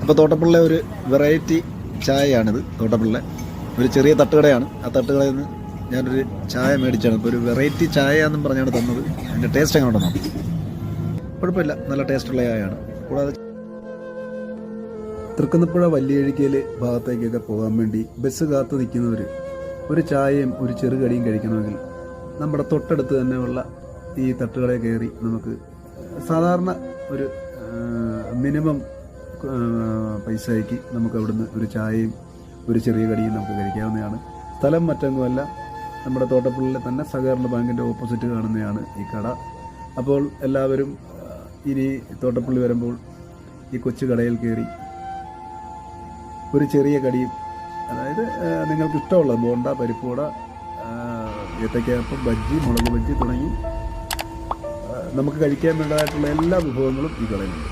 അപ്പോൾ തോട്ടപ്പള്ളിലെ ഒരു വെറൈറ്റി ചായയാണിത്. തോട്ടപ്പള്ളിലെ ഒരു ചെറിയ തട്ടുകടയാണ്. ആ തട്ടുകടയിൽ നിന്ന് ഞാനൊരു ചായ മേടിച്ചാണ്. ഇപ്പോൾ ഒരു വെറൈറ്റി ചായ എന്നും പറഞ്ഞാണ് തന്നത്. അതിൻ്റെ ടേസ്റ്റ് എങ്ങനെ ഉണ്ടെന്നോ? കുഴപ്പമില്ല, നല്ല ടേസ്റ്റുള്ള ചായയാണ്. കൂടാതെ തൃക്കുന്നപ്പുഴ വല്യഴിക്കയിൽ ഭാഗത്തേക്കൊക്കെ പോകാൻ വേണ്ടി ബസ് കാത്തു നിൽക്കുന്നവർ ഒരു ചായയും ഒരു ചെറുകടിയും കഴിക്കണമെങ്കിൽ നമ്മുടെ തൊട്ടടുത്ത് തന്നെയുള്ള ഈ തട്ടുകടയിൽ കയറി നമുക്ക് സാധാരണ ഒരു മിനിമം പൈസയ്ക്ക് നമുക്ക് അവിടുന്ന് ഒരു ചായയും ഒരു ചെറിയ കടിയും നമുക്ക് കഴിക്കാവുന്നതാണ്. സ്ഥലം മറ്റൊന്നുമല്ല, നമ്മുടെ തോട്ടപ്പള്ളിയിലെ തന്നെ സഹകരണ ബാങ്കിൻ്റെ ഓപ്പോസിറ്റ് കാണുന്നതാണ് ഈ കട. അപ്പോൾ എല്ലാവരും ഇനി തോട്ടപ്പള്ളി വരുമ്പോൾ ഈ കൊച്ചു കടയിൽ കയറി ഒരു ചെറിയ കടിയും, അതായത് നിങ്ങൾക്ക് ഇഷ്ടമുള്ളത് ബോണ്ട, പരിപ്പുവട, ഏത്തയ്ക്കാപ്പം, ബജ്ജി, മുളക് ബജ്ജി തുടങ്ങി നമുക്ക് കഴിക്കാൻ വേണ്ടതായിട്ടുള്ള എല്ലാ വിഭവങ്ങളും ഈ കടയിലുണ്ട്.